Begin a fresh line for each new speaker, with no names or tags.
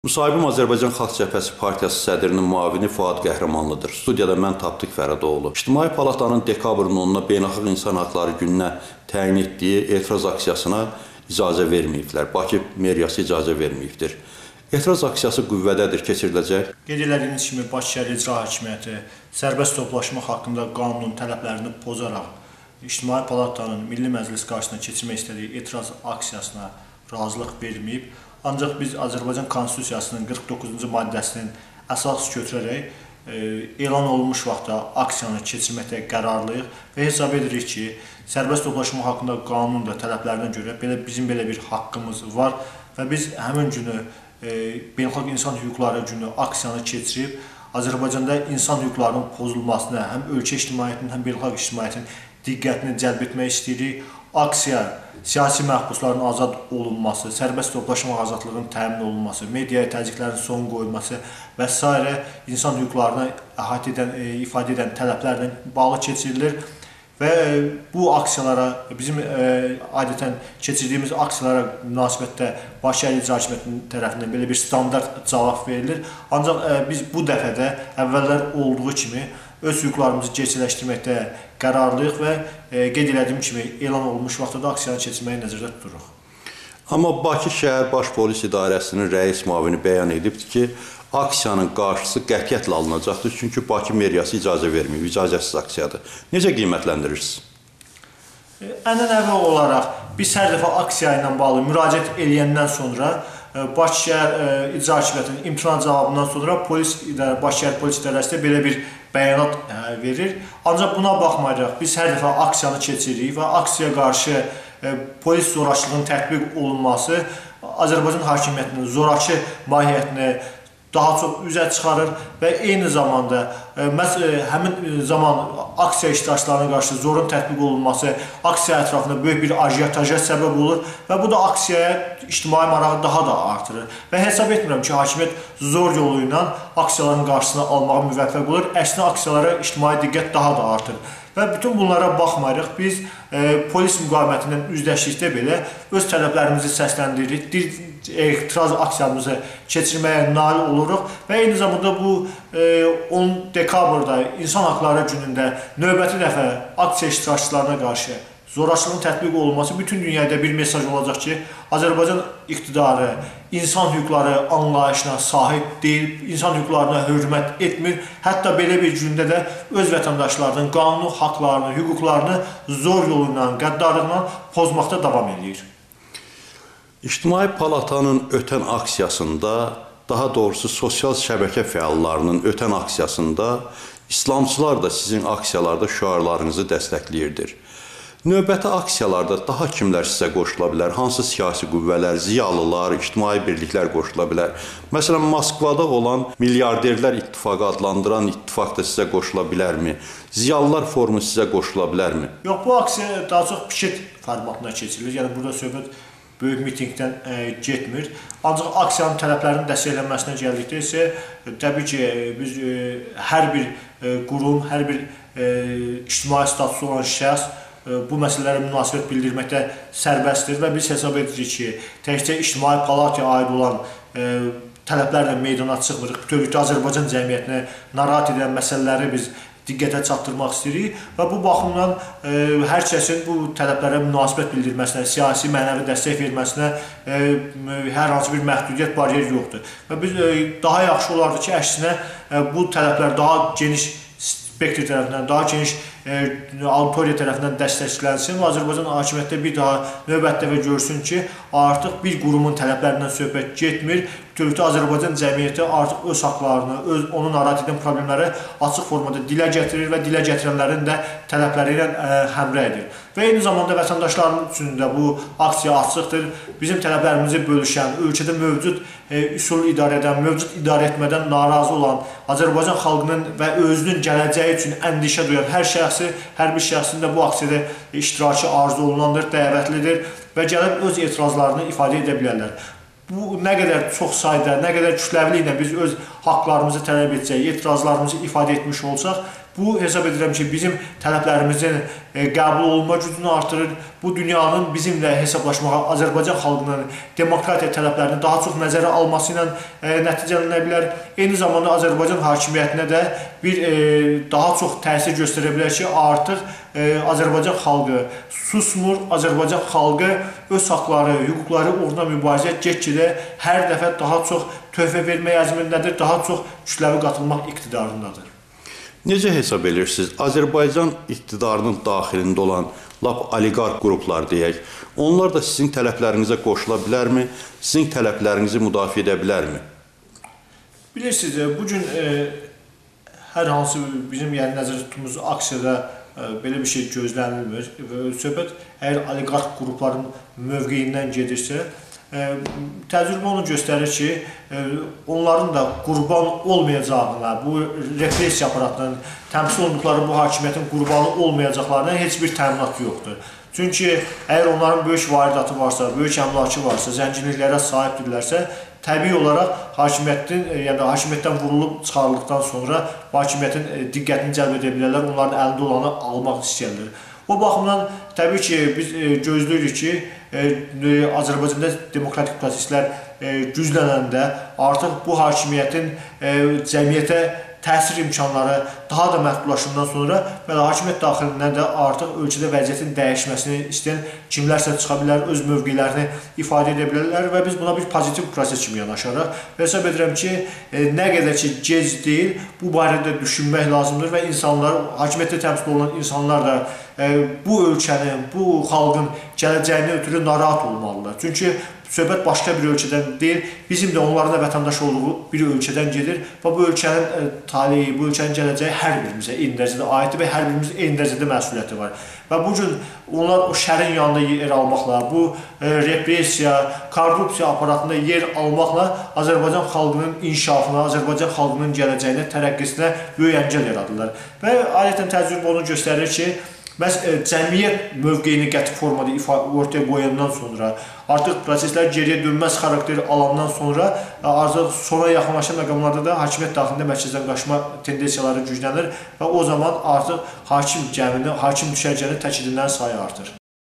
Müsahibim Azərbaycan Xalq Cəbhəsi Partiyası sədrinin müavini Fuad Qəhrəmanlıdır. Studiyada mən Tapdıq Fərədoğlu. İctimai Palatanın dekabrın 10-na Beynəlxalq İnsan Haqları gününə təyin etdiyi etiraz aksiyasına icazə verməyiblər. Bakı meriyası icazə verməyibdir. Etiraz aksiyası qüvvədədir, keçiriləcək.
Qeyd etdiyiniz kimi Bakı şəhər İcra Hakimiyyəti sərbəst toplaşma haqqında qanunun tələblərini pozaraq İctimai Palatanın Milli Məclis qarşısına keçirmək istədiyi etiraz aksiyasına razılıq verməyib. Ancaq biz Azərbaycan Konstitusiyasının 49-cu maddəsinin əsas götürərək elan olunmuş vaxtda aksiyanı keçirməkdə qərarlıyıq və hesab edirik ki, sərbəst toplaşma haqqında qanunun da tələblərinə görə bizim belə bir haqqımız var və biz həmin günü Beynəlxalq İnsan Hüquqları günü aksiyanı keçirib Azərbaycanda insan hüquqlarının pozulmasına həm ölkə ictimaiyyətinin, həm beynəlxalq ictimaiyyətin diqqətini cəlb etmək istəyirik. Aksiya, siyasi məhbusların azad olunması, sərbəst toplaşma azadlığının təmin olunması, mediaya təzyiqlərin son qoyulması və s. insan hüquqlarını əhatə edən, ifadə edən tələblərlə bağlı keçirilir. Və bu aksiyalara, bizim adətən keçirdiyimiz aksiyalara münasibətdə Bakı şəhər İcra Hakimiyyətinin tərəfindən belə bir standart cavab verilir. Ancaq biz bu dəfə də əvvəllər olduğu kimi öz hüquqlarımızı gerçəkləşdirməkdə qərarlıyıq və qeyd etdiyim kimi elan olunmuş vaxtda da aksiyanı keçirməyi nəzərdə tuturuq.
Amma Bakı şəhər Baş Polis İdarəsinin rəis müavini bəyan edibdir ki, aksiyanın qarşısı qətiyyətlə alınacaqdır. Çünki Bakı meriyası icazə verməyib, icazəsiz aksiyadır. Necə qiymətləndirirsiniz?
Ənənəvi olaraq biz hər dəfə aksiya ilə bağlı müraciət edəndən sonra Bakı şəhər İcra Hakimiyyətinin imtina cavabından sonra Bakı şəhər Polis İdarəsi də belə bir bəyanat verir. Ancaq buna baxmayaraq biz hər dəfə aksiyanı keçiririk və aksiyaya qarşı polis zorakılığının tətbiq olunması Azərbaycan hakimiyyətinin zorakı mahiyyətini daha çox üzə çıxarır və eyni zamanda həmin zaman aksiya iştirakçılarına qarşı zorun tətbiq olunması aksiya ətrafında böyük bir ajiotaja səbəb olur və bu da aksiyaya ictimai marağı daha da artırır. Və hesab etmirəm ki, hakimiyyət zor yolu ilə aksiyaların qarşısını almağa müvəffəq olur, əksinə aksiyalara ictimai diqqət daha da artır. Və bütün bunlara baxmayaraq biz polis müqavimətindən üzləşdikdə belə öz tələblərimizi səsləndiririk, etiraz aksiyamızı keçirməyə nail oluruq və eyni zamanda bu 10 dekabrda İnsan Haqları günündə növbəti dəfə aksiya iştirakçılarına qarşı zorakılığın tətbiq olunması bütün dünyada bir mesaj olacaq ki, Azərbaycan iqtidarı insan hüquqları anlayışına sahib deyil, insan hüquqlarına hörmət etmir. Hətta belə bir gündə də öz vətəndaşlarının qanuni haqlarını, hüquqlarını zor yolu ilə, qəddarlıqla pozmaqda davam edir.
İctimai Palatanın ötən aksiyasında, daha doğrusu sosial şəbəkə fəallarının ötən aksiyasında İslamçılar da sizin aksiyalarda şüarlarınızı dəstəkləyirdir. Növbəti aksiyalarda daha kimlər sizə qoşula bilər? Hansı siyasi qüvvələr, ziyalılar, ictimai birliklər qoşula bilər? Məsələn, Moskvada olan milyarderlər ittifaqı adlandıran ittifaq da sizə qoşula bilərmi? Ziyalılar forumu sizə qoşula bilərmi?
Yox, bu aksiya daha çox piket formatına keçirilir. Yəni, burada söhbət böyük mitingdən getmir. Ancaq aksiyanın tələblərinin dəstəklənməsinə gəldikdə isə, təbii ki, biz hər bir qurum, hər bir ictimai statusu olan şəxs bu məsələlərə münasibət bildirməkdə sərbəstdir və biz hesab edirik ki, təkcə İctimai Palataya aid olan tələblərlə meydana çıxmırıq. Bütövlükdə Azərbaycan cəmiyyətinə narahat edən məsələləri biz diqqətə çatdırmaq istəyirik və bu baxımdan hər kəsin bu tələblərə münasibət bildirməsinə, siyasi, mənəvi dəstək verməsinə hər hansı bir məhdudiyyət bariyeri yoxdur. Və biz daha yaxşı olardı ki, əksinə bu tələblər daha geniş spektr tərəfindən, daha geniş auditoriya tərəfindən dəstəklənsin və Azərbaycan hakimiyyətdə bir daha növbət dəfə görsün ki, artıq bir qurumun tələblərindən söhbət getmir. Bütövlükdə Azərbaycan cəmiyyəti artıq öz haqlarını, onu narahat edən problemləri açıq formada dilə gətirir və dilə gətirənlərin də tələbləri ilə həmrəy edir. Və eyni zamanda vətəndaşlarımız üçün də bu aksiya açıqdır. Bizim tələblərimizi bölüşən, ölkədə mövcud üsul idarə edən, mövcud idarə etmədən narazı olan, Azərbaycan xalqının və özünün gələcəyi üçün əndişə duyan hər bir şəxsin də bu aksiyada iştirakı arzu olunandır, dəvətlidir və gəlib öz etirazlarını ifadə edə bilərlər. Bu nə qədər çox sayda, nə qədər kütləviliklə biz öz haqlarımızı tələb etsək, etirazlarımızı ifadə etmiş olsaq, bu hesab edirəm ki, bizim tələblərimizin qəbul olunma gücünü artırır. Bu dünyanın bizimlə hesablaşmağa, Azərbaycan xalqının demokratiya tələblərini daha çox nəzərə alması ilə nəticələnə bilər. Eyni zamanda Azərbaycan hakimiyyətinə də daha çox təsir göstərə bilər ki, artıq Azərbaycan xalqı susmur, Azərbaycan xalqı öz haqları, hüquqları uğruna mübarizə get-gedə hər dəfə daha çox töhfə vermək əzmindədir, daha çox kütləvi qatılmaq iqtidarındadır.
Necə hesab edirsiniz? Azərbaycan iqtidarının daxilində olan lap oliqarx qruplar deyək, onlar da sizin tələblərinizə qoşula bilərmi? Sizin tələblərinizi müdafiə edə bilərmi?
Bilirsiniz, bugün hər hansı bizim nəzərdə tutduğumuz aksiyada belə bir şey gözlənilmir və söhbət əgər oliqarx qrupların mövqeyindən gedirsə, təcrübə onu göstərir ki, onların da qurban olmayacağına, bu repressiya aparatının təmsil olunduqları bu hakimiyyətin qurbanı olmayacaqlarına heç bir təminat yoxdur. Çünki əgər onların böyük varidatı varsa, böyük əmlakı varsa, zənginliklərə sahibdirlərsə, təbii olaraq hakimiyyətdən vurulub çıxarıldıqdan sonra hakimiyyətin diqqətini cəlb edə bilərlər, onların əlində olanı almaq istəyirlər. O baxımdan təbii ki, biz gözləyirik ki, Azərbaycanda demokratik proseslər güclənəndə artıq bu hakimiyyətin cəmiyyətə təsir imkanları daha da məhdudlaşandan sonra və hakimiyyət daxilindən də artıq ölkədə vəziyyətin dəyişməsini istəyən kimlərsə çıxa bilər, öz mövqelərini ifadə edə bilərlər və biz buna bir pozitiv proses kimi yanaşaraq hesab edirəm ki, nə qədər ki gec deyil, bu barədə düşünmək lazımdır və insanlar, hakimiyyətdə təmsil olunan insanlar da bu ölkənin, bu xalqın gələcəyini ötürü narahat olmalılar. Çünki söhbət başqa bir ölkədən deyil, bizim də onların da vətəndaş olduğu bir ölkədən gedir və bu ölkənin taleyi, bu ölkənin gələcəyi hər birimizə eyni dərəcədə aiddir və hər birimizin eyni dərəcədə məsuliyyəti var. Və bugün onlar o şərin yanında yer almaqla, bu repressiya, korrupsiya aparatında yer almaqla Azərbaycan xalqının inkişafına, Azərbaycan xalqının gələcəyinə, tərəqqisinə böyük əngəl yaradırlar. Və adətən təcrübə onu göstərir ki, məhz cəmiyyət mövqeyini qəti formada ortaya qoyandan sonra, artıq proseslər geriyə dönməz xarakteri alandan sonra, artıq sona yaxınlaşan məqamlarda da hakimiyyət daxilində mərkəzdən qaçma tendensiyaları güclənir və o zaman artıq hakim düşərgənin təkidindən sayı artır.